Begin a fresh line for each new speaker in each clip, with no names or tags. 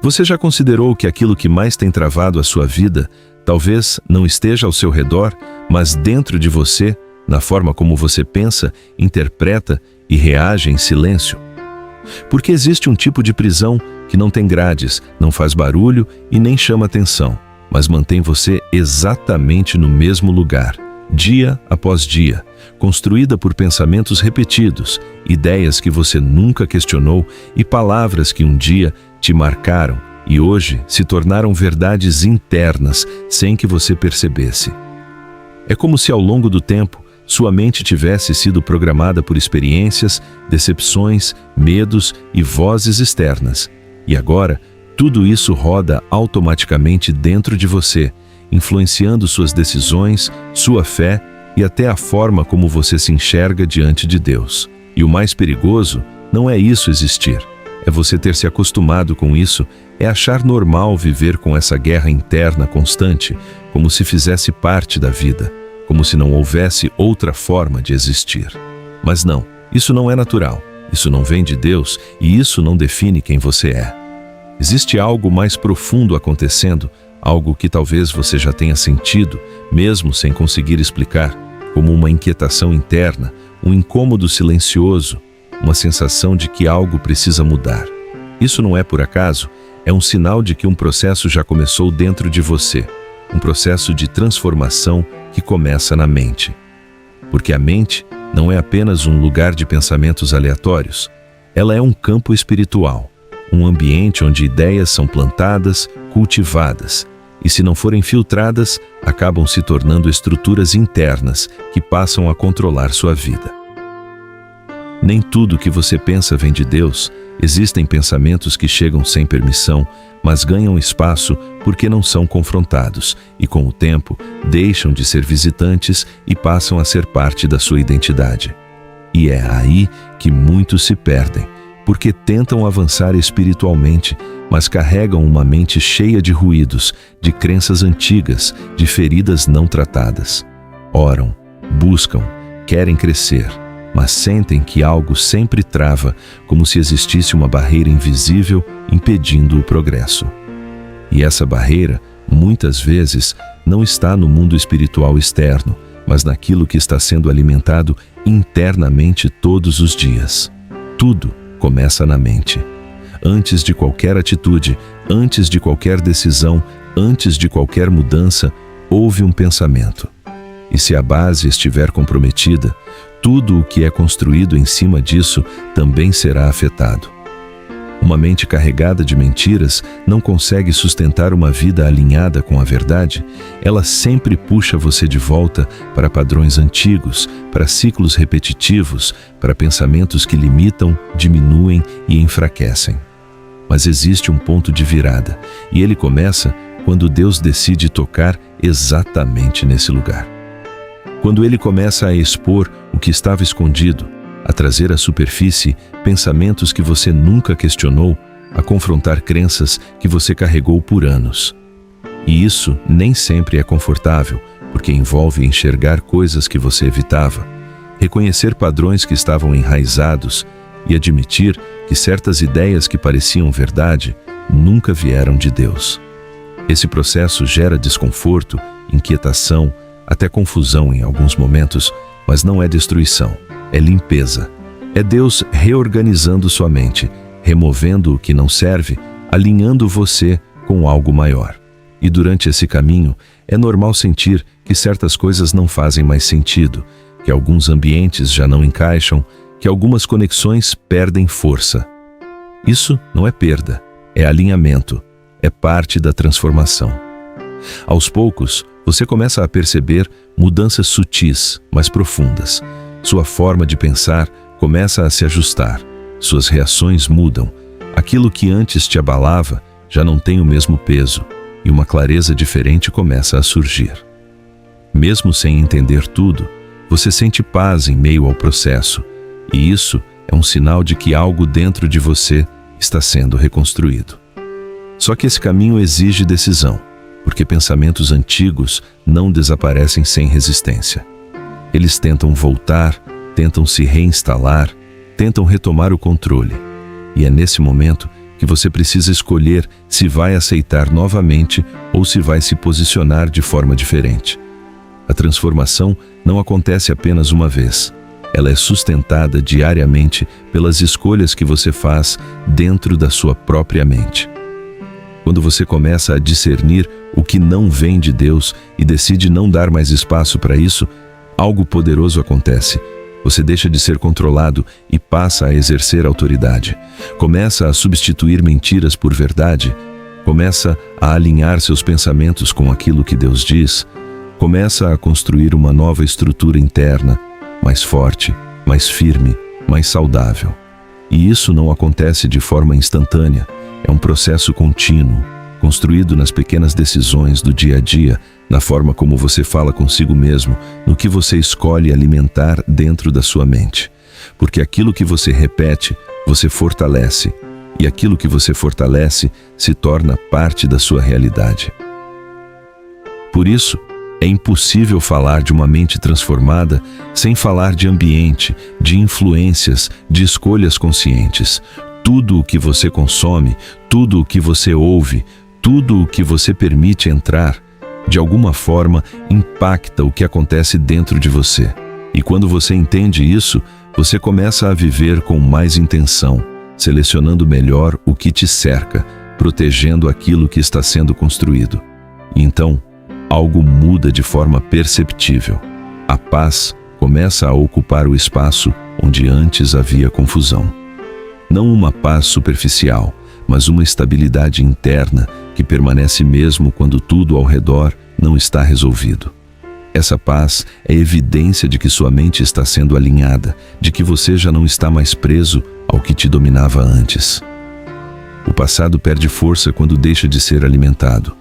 Você já considerou que aquilo que mais tem travado a sua vida talvez não esteja ao seu redor, mas dentro de você, na forma como você pensa, interpreta e reage em silêncio? Porque existe um tipo de prisão que não tem grades, não faz barulho e nem chama atenção, mas mantém você exatamente no mesmo lugar, dia após dia, construída por pensamentos repetidos, ideias que você nunca questionou e palavras que um dia te marcaram e hoje se tornaram verdades internas sem que você percebesse. É como se ao longo do tempo sua mente tivesse sido programada por experiências, decepções, medos e vozes externas. E agora, tudo isso roda automaticamente dentro de você, influenciando suas decisões, sua fé e até a forma como você se enxerga diante de Deus. E o mais perigoso não é isso existir, é você ter se acostumado com isso, é achar normal viver com essa guerra interna constante, como se fizesse parte da vida, como se não houvesse outra forma de existir. Mas não, isso não é natural, isso não vem de Deus e isso não define quem você é. Existe algo mais profundo acontecendo, algo que talvez você já tenha sentido, mesmo sem conseguir explicar, como uma inquietação interna, um incômodo silencioso, uma sensação de que algo precisa mudar. Isso não é por acaso, é um sinal de que um processo já começou dentro de você, um processo de transformação que começa na mente. Porque a mente não é apenas um lugar de pensamentos aleatórios, ela é um campo espiritual, um ambiente onde ideias são plantadas, cultivadas, e se não forem filtradas, acabam se tornando estruturas internas que passam a controlar sua vida. Nem tudo que você pensa vem de Deus. Existem pensamentos que chegam sem permissão, mas ganham espaço porque não são confrontados e, com o tempo, deixam de ser visitantes e passam a ser parte da sua identidade. E é aí que muitos se perdem, porque tentam avançar espiritualmente, mas carregam uma mente cheia de ruídos, de crenças antigas, de feridas não tratadas. Oram, buscam, querem crescer, mas sentem que algo sempre trava, como se existisse uma barreira invisível impedindo o progresso. E essa barreira, muitas vezes, não está no mundo espiritual externo, mas naquilo que está sendo alimentado internamente todos os dias. Tudo começa na mente. Antes de qualquer atitude, antes de qualquer decisão, antes de qualquer mudança, houve um pensamento. E se a base estiver comprometida, tudo o que é construído em cima disso também será afetado. Uma mente carregada de mentiras não consegue sustentar uma vida alinhada com a verdade. Ela sempre puxa você de volta para padrões antigos, para ciclos repetitivos, para pensamentos que limitam, diminuem e enfraquecem. Mas existe um ponto de virada, e ele começa quando Deus decide tocar exatamente nesse lugar. Quando ele começa a expor o que estava escondido, a trazer à superfície pensamentos que você nunca questionou, a confrontar crenças que você carregou por anos. E isso nem sempre é confortável, porque envolve enxergar coisas que você evitava, reconhecer padrões que estavam enraizados e admitir que certas ideias que pareciam verdade nunca vieram de Deus. Esse processo gera desconforto, inquietação, até confusão em alguns momentos, mas não é destruição, é limpeza. É Deus reorganizando sua mente, removendo o que não serve, alinhando você com algo maior. E durante esse caminho, é normal sentir que certas coisas não fazem mais sentido, que alguns ambientes já não encaixam, que algumas conexões perdem força. Isso não é perda, é alinhamento, é parte da transformação. Aos poucos, você começa a perceber mudanças sutis, mas profundas. Sua forma de pensar começa a se ajustar, suas reações mudam. Aquilo que antes te abalava já não tem o mesmo peso, e uma clareza diferente começa a surgir. Mesmo sem entender tudo, você sente paz em meio ao processo, e isso é um sinal de que algo dentro de você está sendo reconstruído. Só que esse caminho exige decisão, porque pensamentos antigos não desaparecem sem resistência. Eles tentam voltar, tentam se reinstalar, tentam retomar o controle. E é nesse momento que que você precisa escolher se vai aceitar novamente ou se vai se posicionar de forma diferente. A transformação não acontece apenas uma vez. Ela é sustentada diariamente pelas escolhas que você faz dentro da sua própria mente. Quando você começa a discernir o que não vem de Deus e decide não dar mais espaço para isso, algo poderoso acontece. Você deixa de ser controlado e passa a exercer autoridade. Começa a substituir mentiras por verdade. Começa a alinhar seus pensamentos com aquilo que Deus diz. Começa a construir uma nova estrutura interna, mais forte, mais firme, mais saudável. E isso não acontece de forma instantânea. É um processo contínuo, construído nas pequenas decisões do dia a dia, na forma como você fala consigo mesmo, no que você escolhe alimentar dentro da sua mente. Porque aquilo que você repete, você fortalece, e aquilo que você fortalece se torna parte da sua realidade. Por isso, é impossível falar de uma mente transformada sem falar de ambiente, de influências, de escolhas conscientes. Tudo o que você consome, tudo o que você ouve, tudo o que você permite entrar, de alguma forma impacta o que acontece dentro de você. E quando você entende isso, você começa a viver com mais intenção, selecionando melhor o que te cerca, protegendo aquilo que está sendo construído. E então, algo muda de forma perceptível. A paz começa a ocupar o espaço onde antes havia confusão. Não uma paz superficial, mas uma estabilidade interna que permanece mesmo quando tudo ao redor não está resolvido. Essa paz é evidência de que sua mente está sendo alinhada, de que você já não está mais preso ao que te dominava antes. O passado perde força quando deixa de ser alimentado.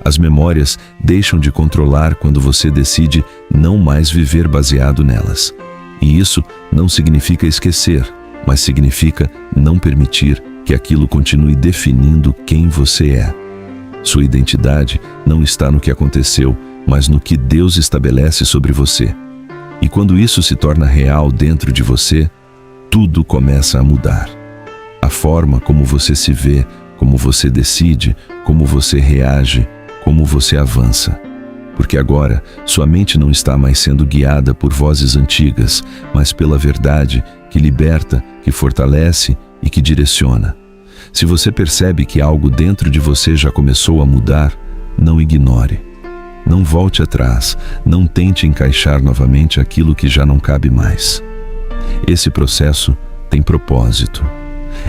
As memórias deixam de controlar quando você decide não mais viver baseado nelas. E isso não significa esquecer, mas significa não permitir que aquilo continue definindo quem você é. Sua identidade não está no que aconteceu, mas no que Deus estabelece sobre você. E quando isso se torna real dentro de você, tudo começa a mudar. A forma como você se vê, como você decide, como você reage, como você avança. Porque agora, sua mente não está mais sendo guiada por vozes antigas, mas pela verdade que liberta, que fortalece e que direciona. Se você percebe que algo dentro de você já começou a mudar, não ignore. Não volte atrás, não tente encaixar novamente aquilo que já não cabe mais. Esse processo tem propósito.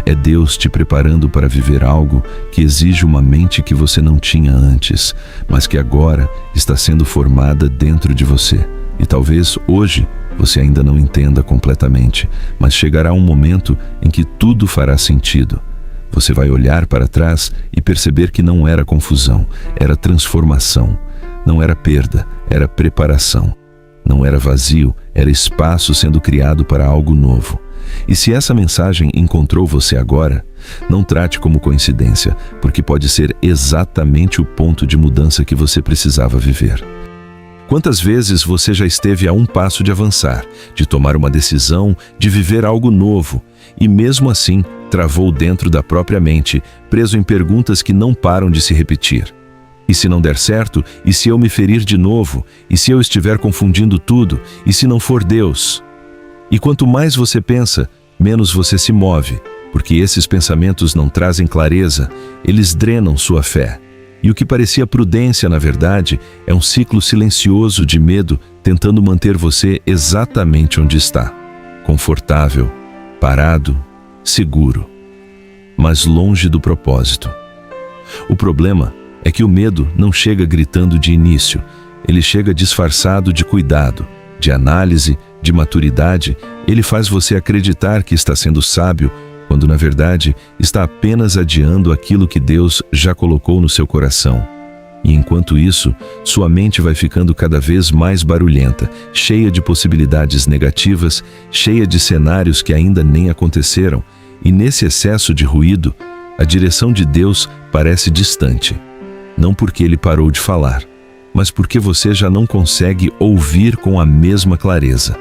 É Deus te preparando para viver algo que exige uma mente que você não tinha antes, mas que agora está sendo formada dentro de você. E talvez hoje você ainda não entenda completamente, mas chegará um momento em que tudo fará sentido. Você vai olhar para trás e perceber que não era confusão, era transformação. Não era perda, era preparação. Não era vazio, era espaço sendo criado para algo novo. E se essa mensagem encontrou você agora, não trate como coincidência, porque pode ser exatamente o ponto de mudança que você precisava viver. Quantas vezes você já esteve a um passo de avançar, de tomar uma decisão, de viver algo novo, e mesmo assim travou dentro da própria mente, preso em perguntas que não param de se repetir? E se não der certo? E se eu me ferir de novo? E se eu estiver confundindo tudo? E se não for Deus? E quanto mais você pensa, menos você se move, porque esses pensamentos não trazem clareza, eles drenam sua fé. E o que parecia prudência, na verdade, é um ciclo silencioso de medo tentando manter você exatamente onde está. Confortável, parado, seguro, mas longe do propósito. O problema é que o medo não chega gritando de início, ele chega disfarçado de cuidado, de análise, de maturidade. Ele faz você acreditar que está sendo sábio, quando na verdade está apenas adiando aquilo que Deus já colocou no seu coração. E enquanto isso, sua mente vai ficando cada vez mais barulhenta, cheia de possibilidades negativas, cheia de cenários que ainda nem aconteceram, e nesse excesso de ruído, a direção de Deus parece distante. Não porque ele parou de falar, mas porque você já não consegue ouvir com a mesma clareza.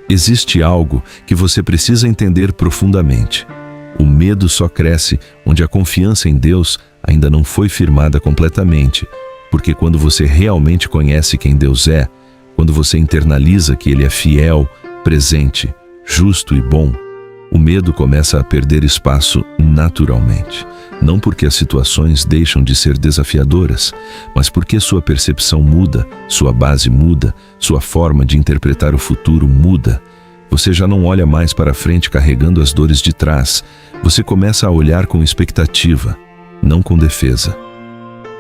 Existe algo que você precisa entender profundamente. O medo só cresce onde a confiança em Deus ainda não foi firmada completamente, porque quando você realmente conhece quem Deus é, quando você internaliza que Ele é fiel, presente, justo e bom, o medo começa a perder espaço naturalmente. Não porque as situações deixam de ser desafiadoras, mas porque sua percepção muda, sua base muda, sua forma de interpretar o futuro muda. Você já não olha mais para frente carregando as dores de trás. Você começa a olhar com expectativa, não com defesa.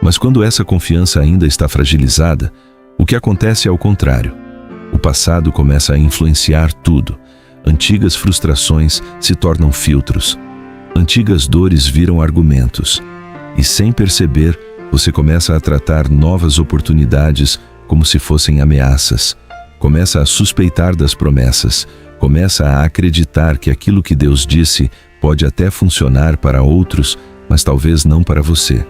Mas quando essa confiança ainda está fragilizada, o que acontece é o contrário. O passado começa a influenciar tudo. Antigas frustrações se tornam filtros. Antigas dores viram argumentos. E sem perceber, você começa a tratar novas oportunidades como se fossem ameaças. Começa a suspeitar das promessas. Começa a acreditar que aquilo que Deus disse pode até funcionar para outros, mas talvez não para você.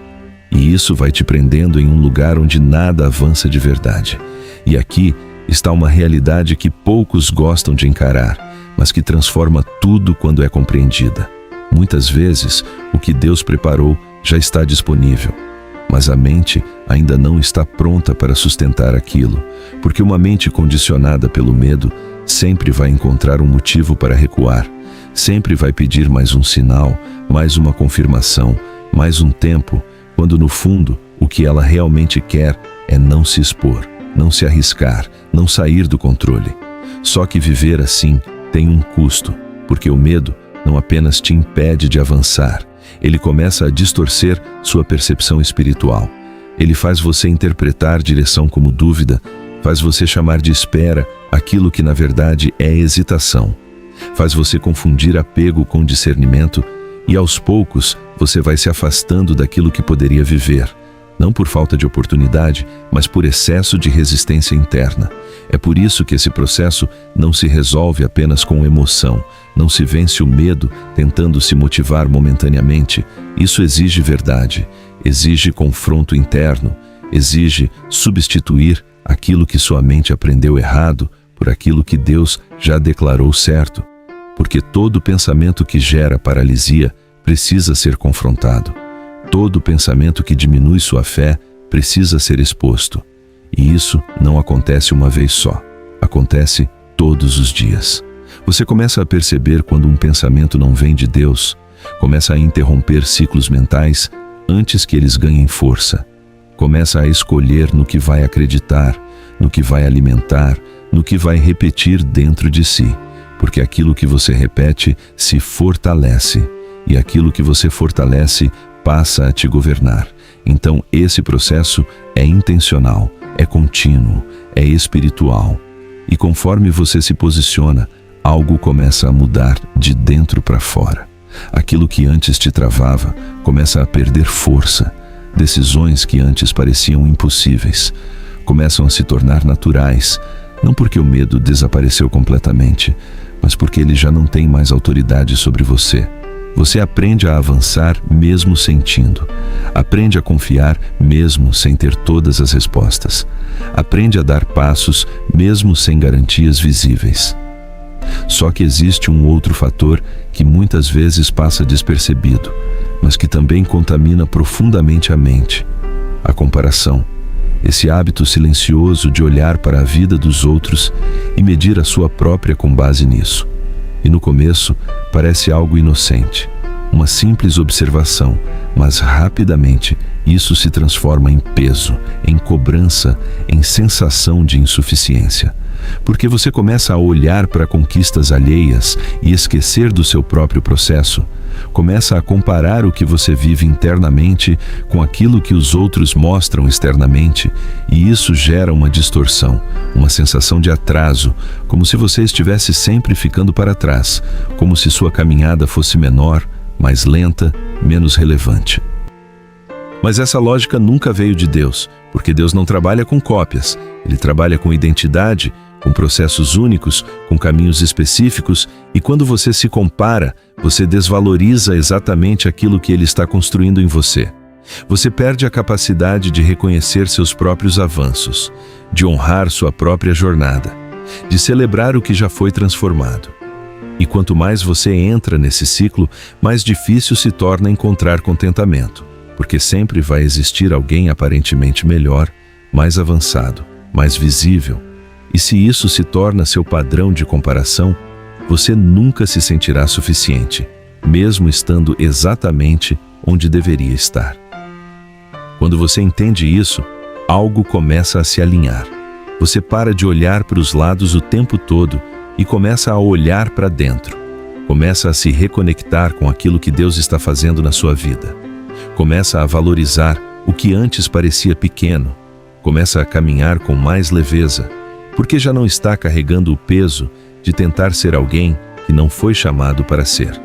E isso vai te prendendo em um lugar onde nada avança de verdade. E aqui está uma realidade que poucos gostam de encarar, mas que transforma tudo quando é compreendida. Muitas vezes, o que Deus preparou já está disponível, mas a mente ainda não está pronta para sustentar aquilo, porque uma mente condicionada pelo medo sempre vai encontrar um motivo para recuar, sempre vai pedir mais um sinal, mais uma confirmação, mais um tempo, quando no fundo o que ela realmente quer é não se expor, não se arriscar, não sair do controle. Só que viver assim tem um custo, porque o medo não apenas te impede de avançar, ele começa a distorcer sua percepção espiritual. Ele faz você interpretar direção como dúvida, faz você chamar de espera aquilo que na verdade é hesitação, faz você confundir apego com discernimento e aos poucos você vai se afastando daquilo que poderia viver, não por falta de oportunidade, mas por excesso de resistência interna. É por isso que esse processo não se resolve apenas com emoção, não se vence o medo tentando se motivar momentaneamente. Isso exige verdade, exige confronto interno, exige substituir aquilo que sua mente aprendeu errado por aquilo que Deus já declarou certo. Porque todo pensamento que gera paralisia precisa ser confrontado. Todo pensamento que diminui sua fé precisa ser exposto. E isso não acontece uma vez só. Acontece todos os dias. Você começa a perceber quando um pensamento não vem de Deus, começa a interromper ciclos mentais antes que eles ganhem força. Começa a escolher no que vai acreditar, no que vai alimentar, no que vai repetir dentro de si. Porque aquilo que você repete se fortalece. E aquilo que você fortalece passa a te governar. Então esse processo é intencional, é contínuo, é espiritual. E conforme você se posiciona, algo começa a mudar de dentro para fora. Aquilo que antes te travava começa a perder força. Decisões que antes pareciam impossíveis começam a se tornar naturais, não porque o medo desapareceu completamente, mas porque ele já não tem mais autoridade sobre você. Você aprende a avançar mesmo sentindo. Aprende a confiar mesmo sem ter todas as respostas. Aprende a dar passos mesmo sem garantias visíveis. Só que existe um outro fator que muitas vezes passa despercebido, mas que também contamina profundamente a mente: a comparação. Esse hábito silencioso de olhar para a vida dos outros e medir a sua própria com base nisso. E no começo parece algo inocente, uma simples observação, mas rapidamente isso se transforma em peso, em cobrança, em sensação de insuficiência. Porque você começa a olhar para conquistas alheias e esquecer do seu próprio processo. Começa a comparar o que você vive internamente com aquilo que os outros mostram externamente, e isso gera uma distorção, uma sensação de atraso, como se você estivesse sempre ficando para trás, como se sua caminhada fosse menor, mais lenta, menos relevante. Mas essa lógica nunca veio de Deus, porque Deus não trabalha com cópias, Ele trabalha com identidade, com processos únicos, com caminhos específicos, e quando você se compara, você desvaloriza exatamente aquilo que Ele está construindo em você. Você perde a capacidade de reconhecer seus próprios avanços, de honrar sua própria jornada, de celebrar o que já foi transformado. E quanto mais você entra nesse ciclo, mais difícil se torna encontrar contentamento, porque sempre vai existir alguém aparentemente melhor, mais avançado, mais visível. E se isso se torna seu padrão de comparação, você nunca se sentirá suficiente, mesmo estando exatamente onde deveria estar. Quando você entende isso, algo começa a se alinhar. Você para de olhar para os lados o tempo todo e começa a olhar para dentro. Começa a se reconectar com aquilo que Deus está fazendo na sua vida. Começa a valorizar o que antes parecia pequeno. Começa a caminhar com mais leveza, porque já não está carregando o peso de tentar ser alguém que não foi chamado para ser.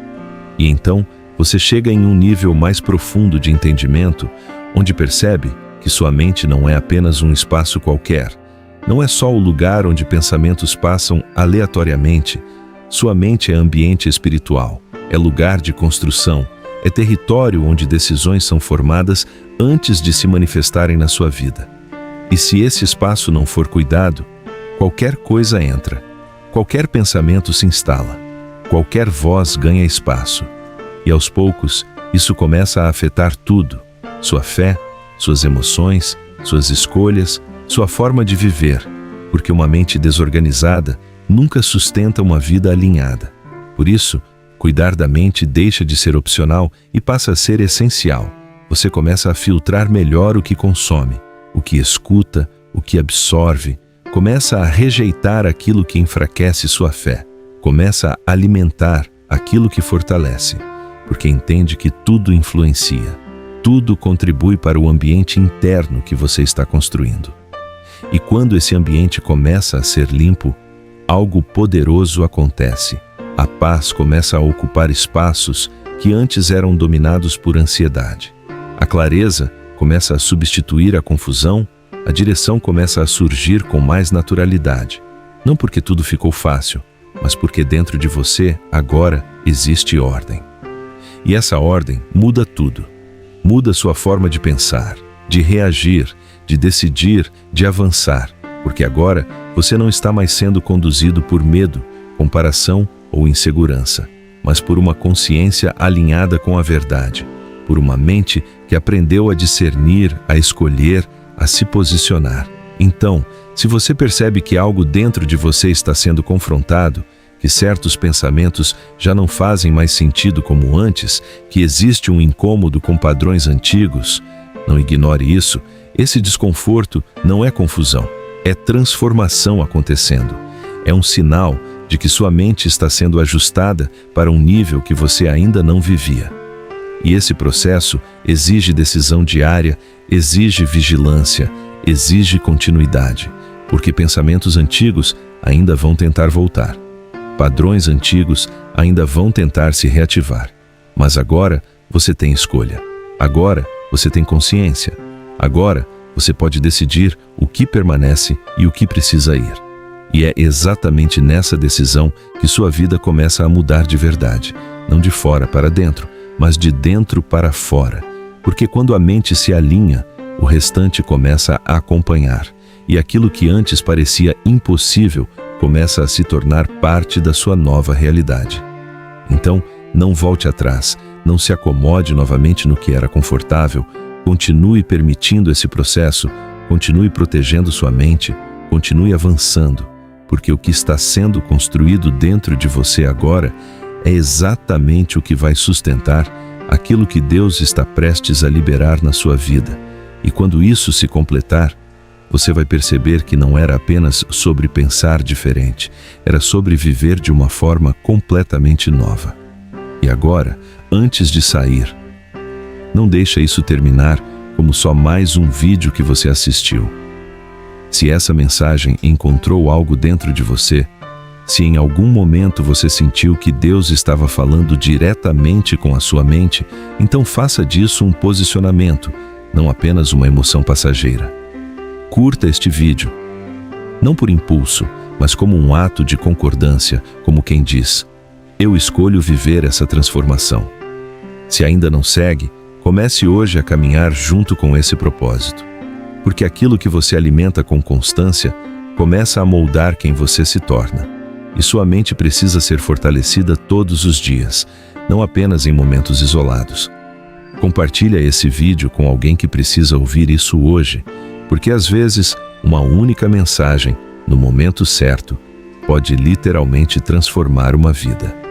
E então, você chega em um nível mais profundo de entendimento, onde percebe que sua mente não é apenas um espaço qualquer. Não é só o lugar onde pensamentos passam aleatoriamente. Sua mente é ambiente espiritual, é lugar de construção, é território onde decisões são formadas antes de se manifestarem na sua vida. E se esse espaço não for cuidado, qualquer coisa entra, qualquer pensamento se instala, qualquer voz ganha espaço. E aos poucos, isso começa a afetar tudo: sua fé, suas emoções, suas escolhas, sua forma de viver, porque uma mente desorganizada nunca sustenta uma vida alinhada. Por isso, cuidar da mente deixa de ser opcional e passa a ser essencial. Você começa a filtrar melhor o que consome, o que escuta, o que absorve, começa a rejeitar aquilo que enfraquece sua fé, começa a alimentar aquilo que fortalece, porque entende que tudo influencia, tudo contribui para o ambiente interno que você está construindo. E quando esse ambiente começa a ser limpo, algo poderoso acontece. A paz começa a ocupar espaços que antes eram dominados por ansiedade. A clareza começa a substituir a confusão, a direção começa a surgir com mais naturalidade. Não porque tudo ficou fácil, mas porque dentro de você, agora, existe ordem. E essa ordem muda tudo. Muda sua forma de pensar, de reagir, de decidir, de avançar, porque agora você não está mais sendo conduzido por medo, comparação ou insegurança, mas por uma consciência alinhada com a verdade, por uma mente que aprendeu a discernir, a escolher, a se posicionar. Então, se você percebe que algo dentro de você está sendo confrontado, que certos pensamentos já não fazem mais sentido como antes, que existe um incômodo com padrões antigos, não ignore isso. Esse desconforto não é confusão, é transformação acontecendo. É um sinal de que sua mente está sendo ajustada para um nível que você ainda não vivia. E esse processo exige decisão diária, exige vigilância, exige continuidade, porque pensamentos antigos ainda vão tentar voltar. Padrões antigos ainda vão tentar se reativar. Mas agora você tem escolha. Agora você tem consciência. Agora você pode decidir o que permanece e o que precisa ir. E é exatamente nessa decisão que sua vida começa a mudar de verdade, não de fora para dentro, mas de dentro para fora. Porque quando a mente se alinha, o restante começa a acompanhar, e aquilo que antes parecia impossível começa a se tornar parte da sua nova realidade. Então, não volte atrás, não se acomode novamente no que era confortável, continue permitindo esse processo, continue protegendo sua mente, continue avançando, porque o que está sendo construído dentro de você agora é exatamente o que vai sustentar aquilo que Deus está prestes a liberar na sua vida. E quando isso se completar, você vai perceber que não era apenas sobre pensar diferente, era sobre viver de uma forma completamente nova. E agora, antes de sair, não deixa isso terminar como só mais um vídeo que você assistiu. Se essa mensagem encontrou algo dentro de você, se em algum momento você sentiu que Deus estava falando diretamente com a sua mente, então faça disso um posicionamento, não apenas uma emoção passageira. Curta este vídeo, não por impulso, mas como um ato de concordância, como quem diz: eu escolho viver essa transformação. Se ainda não segue, comece hoje a caminhar junto com esse propósito. Porque aquilo que você alimenta com constância começa a moldar quem você se torna. e sua mente precisa ser fortalecida todos os dias, não apenas em momentos isolados. Compartilha esse vídeo com alguém que precisa ouvir isso hoje, porque às vezes uma única mensagem, no momento certo, pode literalmente transformar uma vida.